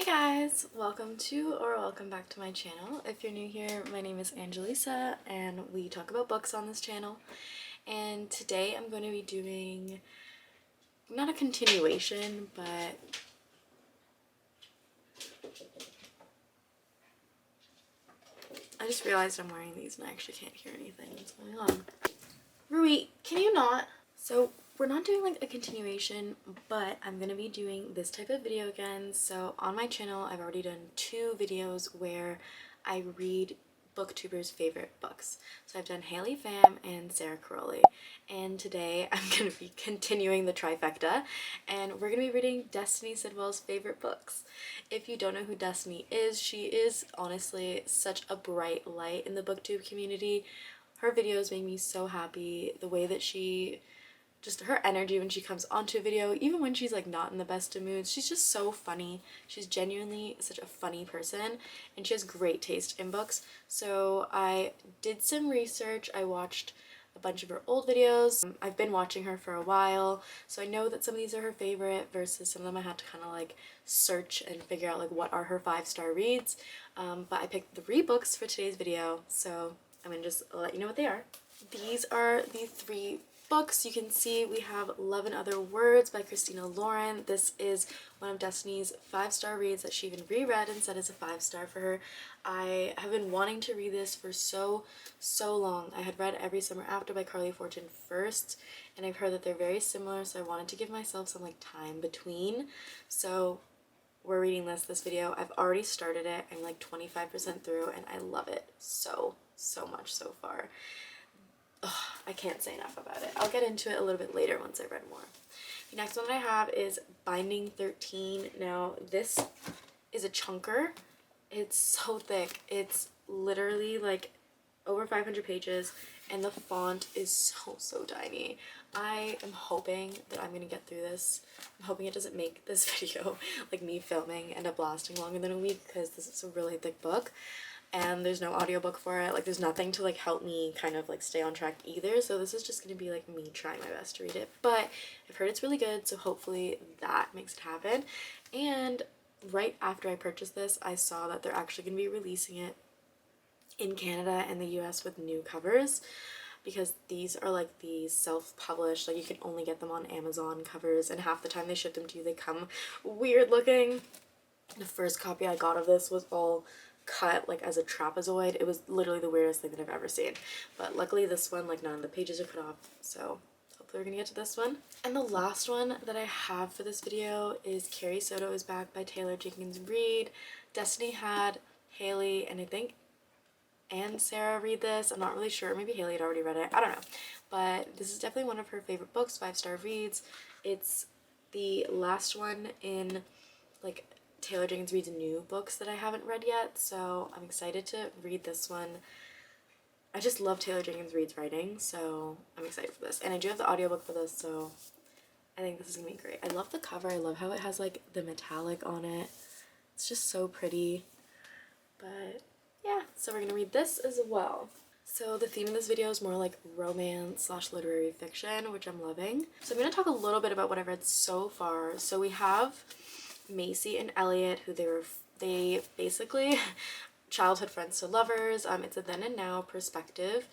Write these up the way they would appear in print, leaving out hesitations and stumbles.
Guys, welcome back to my channel. If you're new here, my name is Angelisa and we talk about books on this channel. And today I'm going to be doing not a continuation, but I just realized I'm wearing these and I actually can't hear anything. What's going on? Rui, can you not? So we're not doing like a continuation, but I'm gonna be doing this type of video again. So on my channel, I've already done 2 videos where I read booktubers' favorite books. So I've done Haley Pham and Sarah Caroli. And today I'm gonna be continuing the trifecta and we're gonna be reading Destiny Sidwell's favorite books. If you don't know who Destiny is, she is honestly such a bright light in the booktube community. Her videos make me so happy. The way that just her energy when she comes onto a video, even when she's like not in the best of moods, she's just so funny. She's genuinely such a funny person and she has great taste in books. So I did some research. I watched a bunch of her old videos. I've been watching her for a while, so I know that some of these are her favorite versus some of them I had to kind of like search and figure out like what are her 5-star reads. But I picked 3 books for today's video, so I'm gonna just let you know what they are. These are the 3 books. You can see we have Love and Other Words by Christina Lauren. This is one of Destiny's 5-star reads that she even reread and said is a 5-star for her. I have been wanting to read this for so long. I had read Every Summer After by Carly Fortune first, and I've heard that they're very similar, so I wanted to give myself some like time between. So we're reading this video. I've already started it. I'm like 25% through and I love it so much so far. Ugh, I can't say enough about it. I'll get into it a little bit later once I've read more. The next one that I have is Binding 13. Now this is a chunker. It's so thick. It's literally like over 500 pages and the font is so tiny. I am hoping that I'm gonna get through this. I'm hoping it doesn't make this video, like me filming, end up lasting longer than a week because this is a really thick book and there's no audiobook for it. Like there's nothing to like help me kind of like stay on track either, so this is just gonna be like me trying my best to read it. But I've heard it's really good, so hopefully that makes it happen. And right after I purchased this, I saw that they're actually gonna be releasing it in Canada and the US with new covers, because these are like the self-published, like you can only get them on Amazon covers, and half the time they ship them to you they come weird looking. The first copy I got of this was all cut like as a trapezoid. It was literally the weirdest thing that I've ever seen, but luckily this one, like none of the pages are cut off, so hopefully we're gonna get to this one. And the last one that I have for this video is Carrie Soto is Back by Jenkins Reid. Destiny had Haley and I think and Sarah read this. I'm not really sure, maybe Haley had already read it, I don't know, but this is definitely one of her favorite books, 5-star reads. It's the last one in like Jenkins Reid's new books that I haven't read yet, so I'm excited to read this one. I just love Jenkins Reid's writing, so I'm excited for this. And I do have the audiobook for this, so I think this is gonna be great. I love the cover. I love how it has like the metallic on it. It's just so pretty. But yeah, so we're gonna read this as well. So the theme of this video is more like romance / literary fiction, which I'm loving. So I'm gonna talk a little bit about what I've read so far. So we have Macy and Elliot, who they basically childhood friends to lovers. It's a then and now perspective,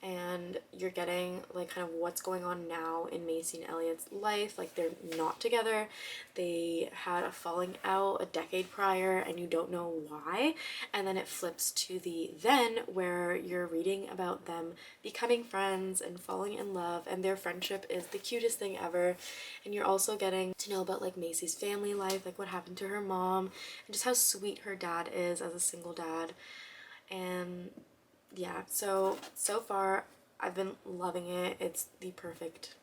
and you're getting like kind of what's going on now in Macy and Elliot's life. Like they're not together, they had a falling out a decade prior and you don't know why, and then it flips to the then where you're reading about them becoming friends and falling in love, and their friendship is the cutest thing ever. And you're also getting to know about like Macy's family life, like what happened to her mom and just how sweet her dad is as a single dad. And yeah, so far I've been loving it. It's the perfect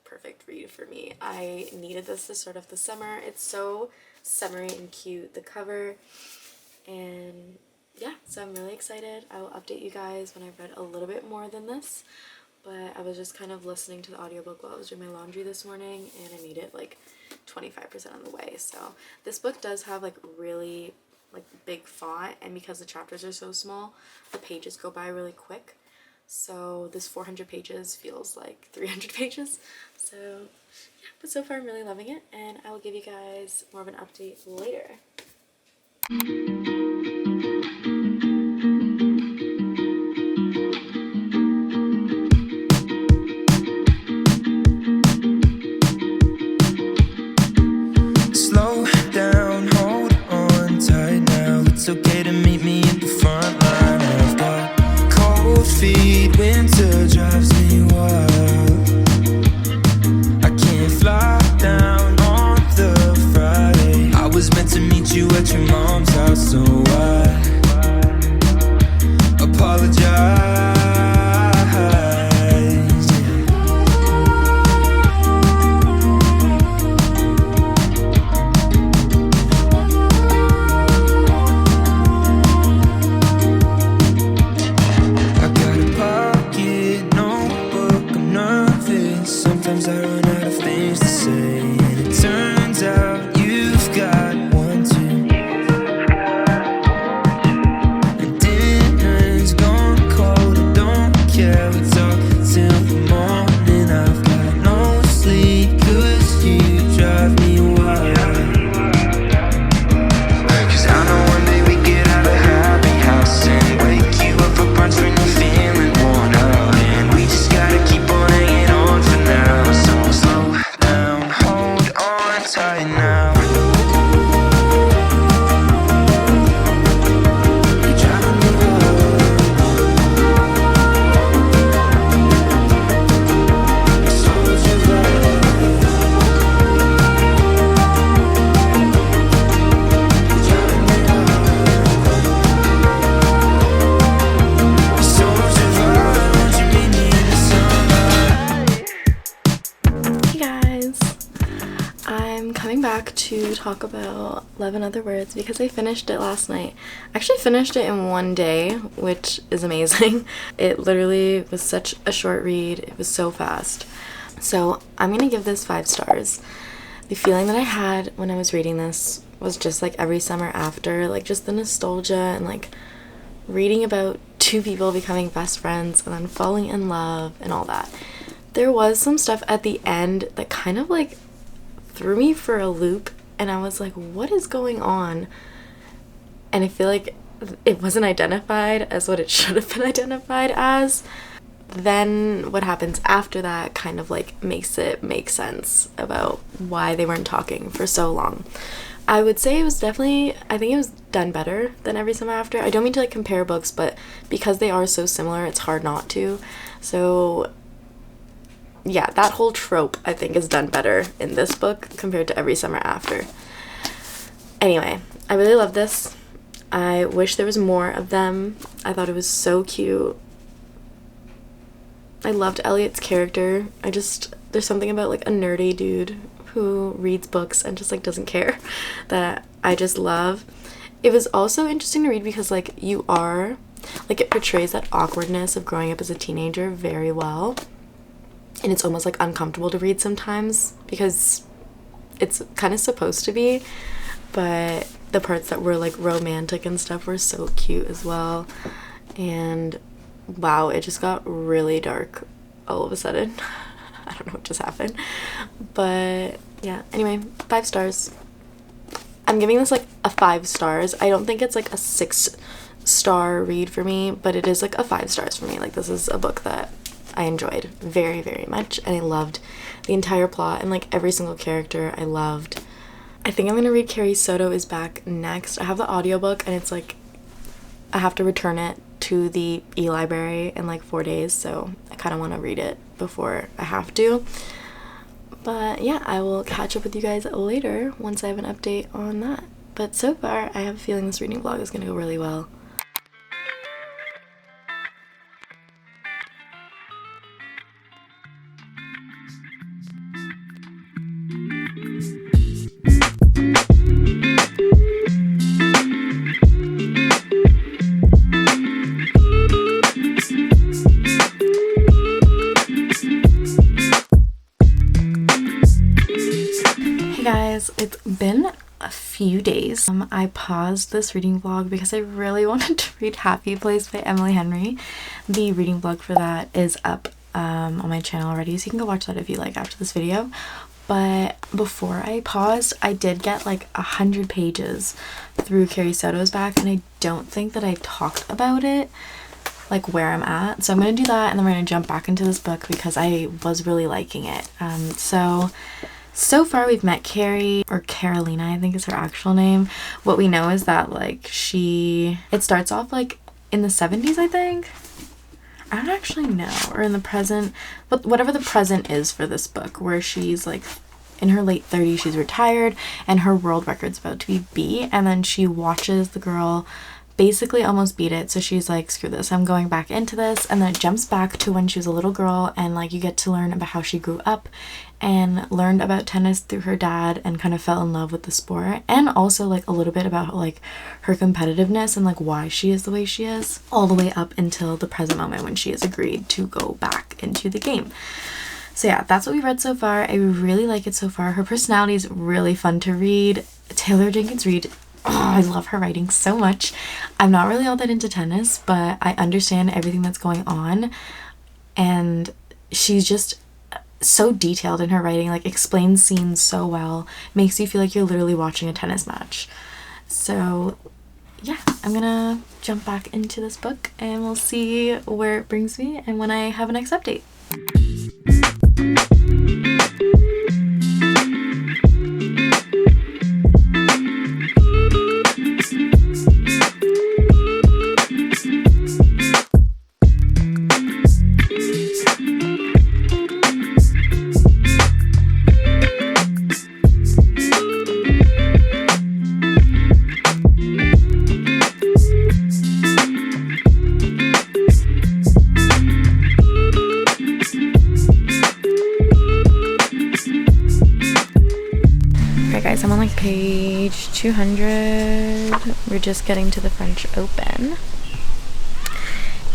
read for me. I needed this to start off the summer. It's so summery and cute, the cover, and yeah, so I'm really excited. I will update you guys when I've read a little bit more than this, but I was just kind of listening to the audiobook while I was doing my laundry this morning and I made it like 25% on the way. So this book does have like really like big font, and because the chapters are so small, the pages go by really quick. So this 400 pages feels like 300 pages. So yeah, but so far I'm really loving it, and I will give you guys more of an update later. Slow down, hold on tight now. It's okay to meet me at the front line. I've got cold feet, winter drives me wild. I can't fly down on the Friday. I was meant to meet you at your mom's house, so I apologize. I got a pocket notebook, I'm nervous. Sometimes I run out of things to say, and it turns out you've got one too. And dinner's gone cold, I don't care. We talk till the morning. I've got no sleep, 'cause you drive me wild. 'Cause I know one day we get out of happy house and wake you up for brunch when you're feeling worn out. And we just gotta keep on hanging on for now. So slow down, hold on tight now. You're driving me wild. So would you ride? You're driving me wild. So would you ride? Won't you meet me in the sunlight? Hey guys, I'm coming back to talk about Love and Other Words because I finished it last night. I actually finished it in one day, which is amazing. It literally was such a short read. It was so fast. So I'm gonna give this 5 stars. The feeling that I had when I was reading this was just like every summer after, like just the nostalgia and like reading about two people becoming best friends and then falling in love and all that. There was some stuff at the end that kind of like threw me for a loop, and I was like, what is going on? And I feel like it wasn't identified as what it should have been identified as. Then what happens after that kind of like makes it make sense about why they weren't talking for so long. I would say it was definitely, I think it was done better than Every Summer After. I don't mean to like compare books, but because they are so similar, it's hard not to. So yeah, that whole trope I think is done better in this book compared to Every Summer After. Anyway, I really love this. I wish there was more of them. I thought it was so cute. I loved Elliot's character. There's something about like a nerdy dude who reads books and just like doesn't care that I just love. It was also interesting to read because like it portrays that awkwardness of growing up as a teenager very well. And it's almost like uncomfortable to read sometimes because it's kind of supposed to be, but the parts that were like romantic and stuff were so cute as well. And wow, it just got really dark all of a sudden. I don't know what just happened, but yeah, anyway, 5 stars. I'm giving this like a 5 stars. I don't think it's like a 6-star read for me, but it is like a 5 stars for me. Like, this is a book that I enjoyed very, very much, and I loved the entire plot and like every single character I loved. I think I'm gonna read Carrie Soto Is Back next. I have the audiobook and it's like I have to return it to the e-library in like 4 days, so I kind of want to read it before I have to. But yeah, I will catch up with you guys later once I have an update on that. But so far, I have a feeling this reading vlog is gonna go really well. It's been a few days. I paused this reading vlog because I really wanted to read Happy Place by Emily Henry. The reading vlog for that is up on my channel already, so you can go watch that if you like after this video. But before I paused, I did get like 100 pages through Carrie Soto's back, and I don't think that I talked about it, like where I'm at. So I'm going to do that, and then we're going to jump back into this book because I was really liking it. So far we've met Carrie, or Carolina, I think is her actual name. What we know is that like it starts off like in the 70s, I think. I don't actually know, or in the present, but whatever the present is for this book, where she's like in her late 30s, she's retired, and her world record's about to be beat, and then she watches the girl basically almost beat it, so she's like, screw this, I'm going back into this. And then it jumps back to when she was a little girl, and like you get to learn about how she grew up and learned about tennis through her dad and kind of fell in love with the sport, and also like a little bit about like her competitiveness and like why she is the way she is, all the way up until the present moment when she has agreed to go back into the game. So yeah, that's what we've read so far. I really like it so far. Her personality is really fun to read. Taylor Jenkins Reid, oh, I love her writing so much. I'm not really all that into tennis, but I understand everything that's going on, and she's just so detailed in her writing, like explains scenes so well, makes you feel like you're literally watching a tennis match. So yeah, I'm gonna jump back into this book and we'll see where it brings me and when I have a next update. I'm on like page 200. We're just getting to the French Open,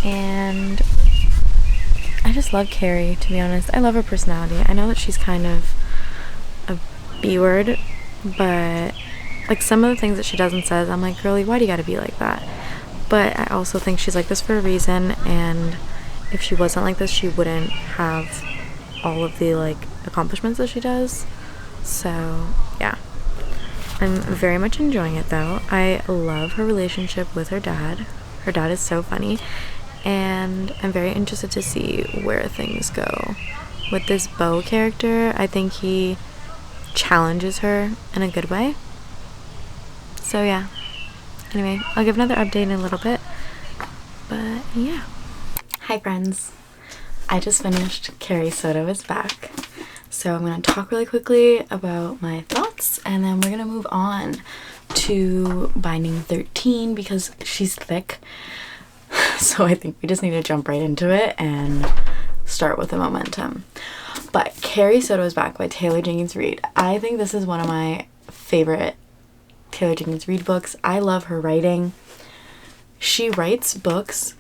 and I just love Carrie, to be honest. I love her personality. I know that she's kind of a B-word, but like some of the things that she does and says, I'm like, girlie, why do you gotta be like that? But I also think she's like this for a reason, and if she wasn't like this, she wouldn't have all of the like accomplishments that she does. So yeah, I'm very much enjoying it though. I love her relationship with her dad. Her dad is so funny, and I'm very interested to see where things go with this Beau character. I think he challenges her in a good way. So yeah, anyway, I'll give another update in a little bit, but yeah. Hi friends, I just finished Carrie Soto is Back. So I'm going to talk really quickly about my thoughts, and then we're going to move on to Binding 13 because she's thick. So I think we just need to jump right into it and start with the momentum. But Carrie Soto is Back by Taylor Jenkins Reid. I think this is one of my favorite Taylor Jenkins Reid books. I love her writing. She writes books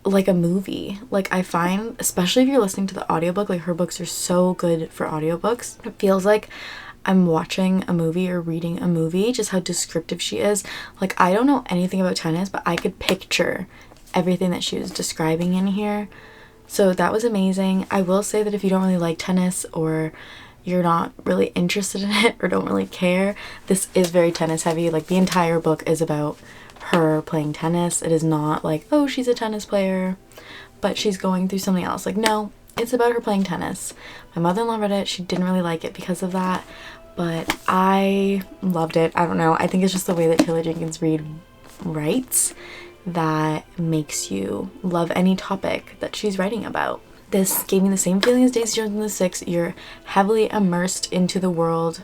like a movie. Like, I find, especially if you're listening to the audiobook, like her books are so good for audiobooks. It feels like I'm watching a movie or reading a movie, just how descriptive she is. Like, I don't know anything about tennis, but I could picture everything that she was describing in here. So that was amazing. I will say that if you don't really like tennis, or you're not really interested in it, or don't really care, this is very tennis heavy. Like, the entire book is about her playing tennis. It is not like, oh, she's a tennis player, but she's going through something else. Like, no, it's about her playing tennis. My mother-in-law read it. She didn't really like it because of that, but I loved it. I don't know. I think it's just the way that Taylor Jenkins Reid writes that makes you love any topic that she's writing about. This gave me the same feeling as Daisy Jones and the Six. You're heavily immersed into the world.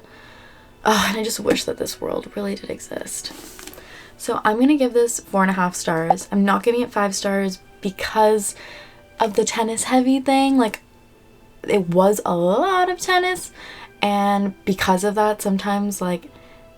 Oh, and I just wish that this world really did exist. So I'm going to give this 4.5 stars. I'm not giving it 5 stars because of the tennis heavy thing. Like, it was a lot of tennis, and because of that, sometimes like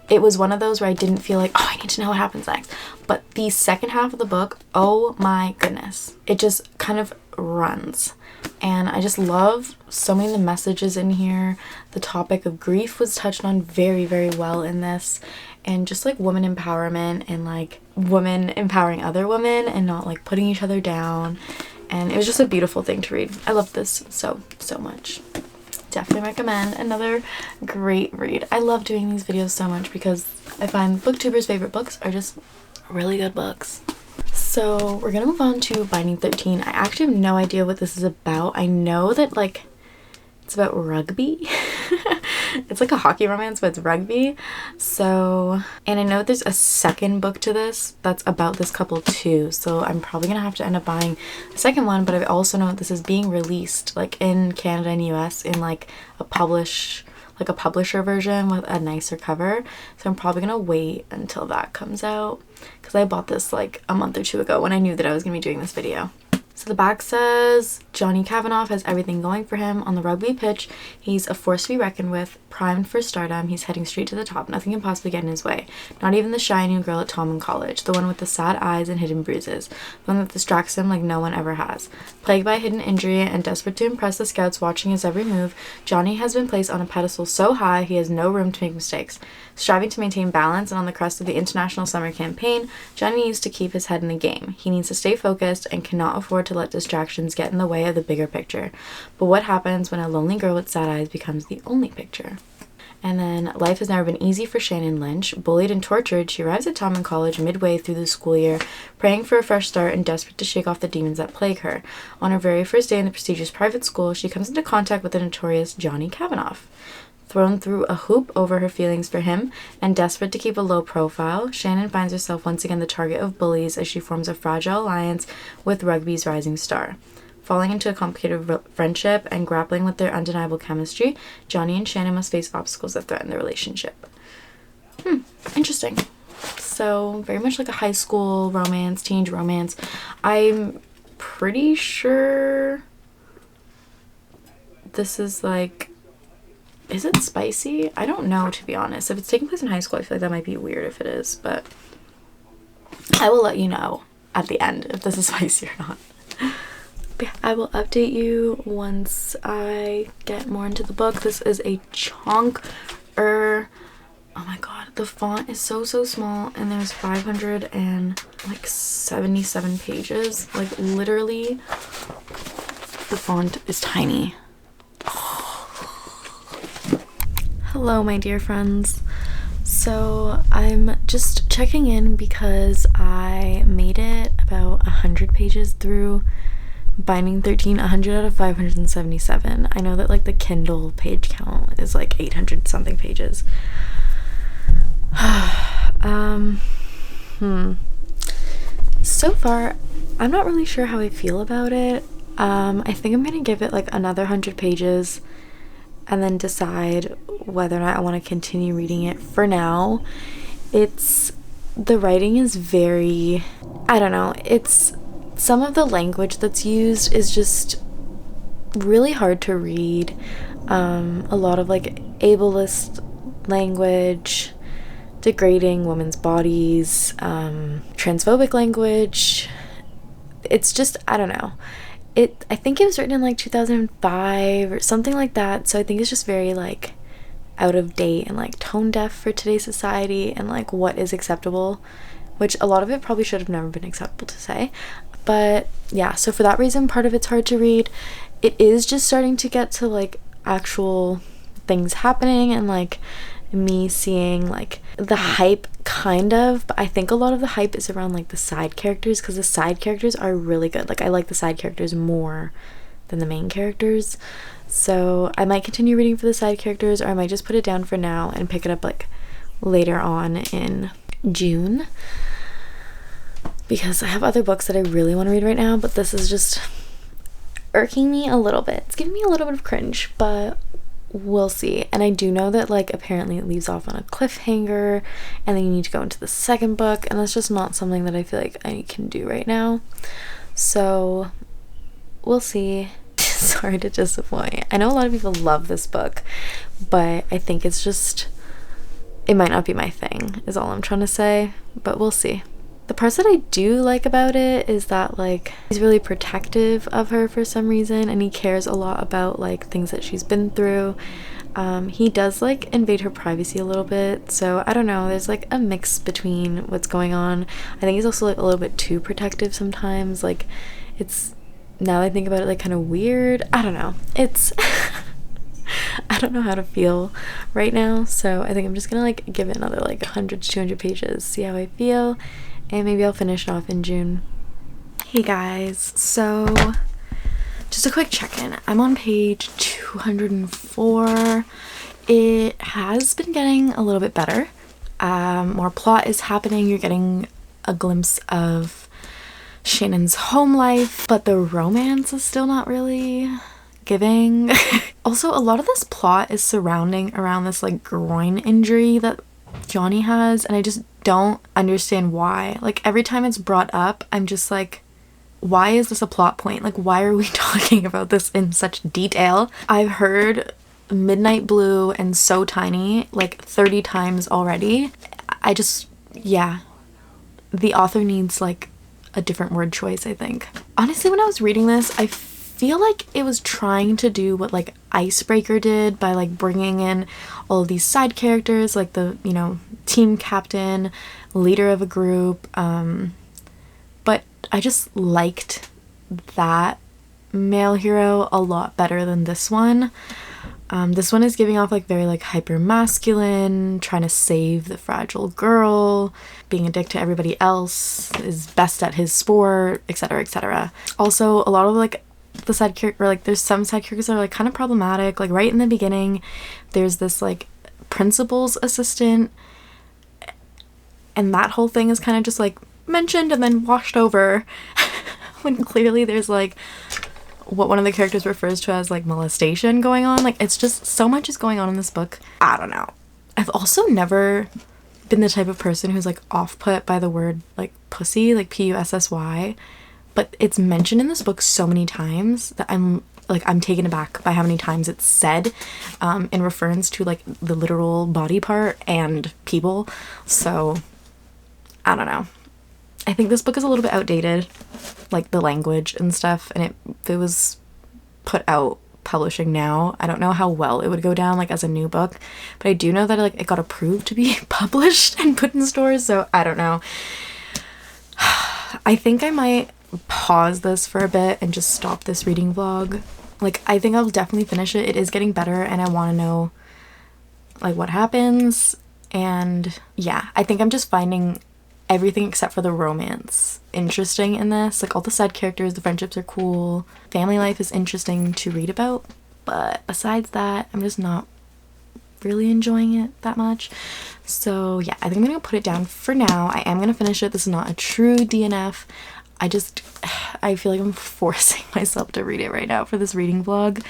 it was one of those where I didn't feel like, oh, I need to know what happens next. But the second half of the book, oh my goodness, it just kind of runs. And I just love so many of the messages in here. The topic of grief was touched on very, very well in this. And just like woman empowerment, and like women empowering other women and not like putting each other down. And it was just a beautiful thing to read. I love this so much. definitely recommend. Another great read. I love doing these videos so much because I find booktubers' favorite books are just really good books. So we're gonna move on to Binding 13. I actually have no idea what this is about. I know that like it's about rugby. It's like a hockey romance, but it's rugby. So, and I know there's a second book to this that's about this couple too. So I'm probably gonna have to end up buying the second one, but I also know this is being released like in Canada and US in like a publisher version with a nicer cover. So I'm probably gonna wait until that comes out because I bought this like a month or two ago when I knew that I was gonna be doing this video. So the back says, Johnny Kavanagh has everything going for him on the rugby pitch. He's a force to be reckoned with, primed for stardom. He's heading straight to the top. Nothing can possibly get in his way. Not even the shy new girl at Tommen College, the one with the sad eyes and hidden bruises, the one that distracts him like no one ever has. Plagued by hidden injury and desperate to impress the scouts watching his every move, Johnny has been placed on a pedestal so high he has no room to make mistakes. Striving to maintain balance and on the crest of the international summer campaign, Johnny needs to keep his head in the game. He needs to stay focused and cannot afford to let distractions get in the way of the bigger picture. But what happens when a lonely girl with sad eyes becomes the only picture? And then, life has never been easy for Shannon Lynch. Bullied and tortured, she arrives at Tommen College midway through the school year, praying for a fresh start and desperate to shake off the demons that plague her. On her very first day in the prestigious private school, she comes into contact with the notorious Johnny Kavanagh. Thrown through a hoop over her feelings for him and desperate to keep a low profile, Shannon finds herself once again the target of bullies as she forms a fragile alliance with rugby's rising star. Falling into a complicated friendship and grappling with their undeniable chemistry, Johnny and Shannon must face obstacles that threaten their relationship. Interesting. So, very much like a high school romance, teenage romance. I'm pretty sure this is like... Is it spicy? I don't know, to be honest. If it's taking place in high school, I feel like that might be weird if it is, but I will let you know at the end if this is spicy or not. But yeah, I will update you once I get more into the book. This is a chunker. Oh my god, the font is so small, and there's 577 pages. Like, literally, the font is tiny. Hello, my dear friends. So I'm just checking in because I made it about 100 pages through Binding 13, 100 out of 577. I know that like the Kindle page count is like 800 something pages. So far, I'm not really sure how I feel about it. I think I'm gonna give it like another 100 pages and then decide whether or not I want to continue reading it. For now, the writing is very, I don't know, some of the language that's used is just really hard to read. A lot of like ableist language, degrading women's bodies, transphobic language. It's just, I don't know. I think it was written in like 2005 or something like that, so I think it's just very like out of date and like tone deaf for today's society and like what is acceptable, which a lot of it probably should have never been acceptable to say. But yeah, so for that reason, part of it's hard to read. It is just starting to get to like actual things happening and like me seeing like the hype kind of, but I think a lot of the hype is around like the side characters, because the side characters are really good. Like, I like the side characters more than the main characters, so I might continue reading for the side characters, or I might just put it down for now and pick it up like later on in June, because I have other books that I really want to read right now, but this is just irking me a little bit. It's giving me a little bit of cringe, but we'll see. And I do know that like apparently it leaves off on a cliffhanger and then you need to go into the second book, and that's just not something that I feel like I can do right now, so we'll see. Sorry to disappoint. I know a lot of people love this book, but I think it's just, it might not be my thing is all I'm trying to say, but we'll see. The parts that I do like about it is that like he's really protective of her for some reason, and he cares a lot about like things that she's been through. He does like invade her privacy a little bit, so I don't know, there's like a mix between what's going on. I think he's also like a little bit too protective sometimes. Like, it's, now that I think about it, like kind of weird. I don't know, it's I don't know how to feel right now, so I think I'm just gonna like give it another like 100 to 200 pages, see how I feel, and maybe I'll finish it off in June. Hey guys, so just a quick check-in. I'm on page 204. It has been getting a little bit better. More plot is happening. You're getting a glimpse of Shannon's home life, but the romance is still not really giving. Also, a lot of this plot is surrounding around this like groin injury that Johnny has, and I just don't understand why. Like every time it's brought up, I'm just like, why is this a plot point? Like, why are we talking about this in such detail? I've heard Midnight Blue and So Tiny like 30 times already. I just, yeah, the author needs like a different word choice, I think. Honestly, when I was reading this, I feel like it was trying to do what like Icebreaker did by like bringing in all of these side characters, like the, you know, team captain, leader of a group, but I just liked that male hero a lot better than this one. This one is giving off like very like hyper masculine, trying to save the fragile girl, being a dick to everybody else, is best at his sport, etc, etc. Also, a lot of like the side character, like there's some side characters that are like kind of problematic. Like right in the beginning, there's this like principal's assistant, and that whole thing is kind of just like mentioned and then washed over when clearly there's like what one of the characters refers to as like molestation going on. Like it's just so much is going on in this book. I don't know. I've also never been the type of person who's like off put by the word like pussy, like P-U-S-S-Y, but it's mentioned in this book so many times that I'm taken aback by how many times it's said in reference to like the literal body part and people. So I don't know. I think this book is a little bit outdated, like the language and stuff, and if it was put out publishing now, I don't know how well it would go down like as a new book, but I do know that like it got approved to be published and put in stores, so I don't know. I think I might pause this for a bit and just stop this reading vlog. Like I think I'll definitely finish it. It is getting better and I want to know like what happens, and yeah, I think I'm just finding everything except for the romance interesting in this. Like all the side characters, the friendships are cool, family life is interesting to read about, but besides that, I'm just not really enjoying it that much. So yeah, I think I'm gonna put it down for now. I am gonna finish it. This is not a true DNF. I feel like I'm forcing myself to read it right now for this reading vlog,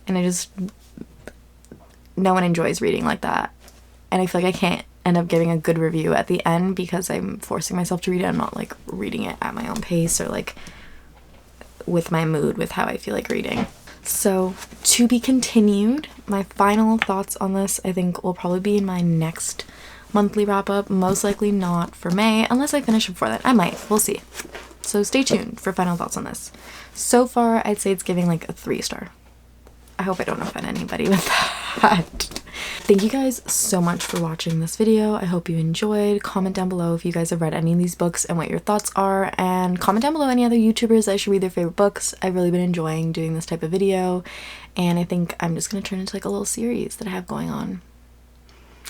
and no one enjoys reading like that, and I feel like I can't end up giving a good review at the end because I'm forcing myself to read it. I'm not like reading it at my own pace or like with my mood, with how I feel like reading. So to be continued. My final thoughts on this I think will probably be in my next monthly wrap up, most likely not for May unless I finish before that. I might, we'll see. So stay tuned for final thoughts on this. So far I'd say it's giving like a 3-star. I hope I don't offend anybody with that. Thank you guys so much for watching this video. I hope you enjoyed. Comment down below if you guys have read any of these books and what your thoughts are, and comment down below any other YouTubers that I should read their favorite books. I've really been enjoying doing this type of video, and I think I'm just gonna turn into like a little series that I have going on.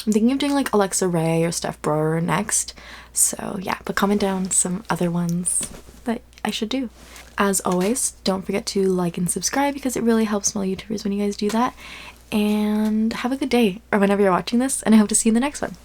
I'm thinking of doing like Alexa Ray or Steph Brower next, so yeah, but comment down some other ones that I should do. As always, don't forget to like and subscribe because it really helps small YouTubers when you guys do that. And have a good day or whenever you're watching this, and I hope to see you in the next one.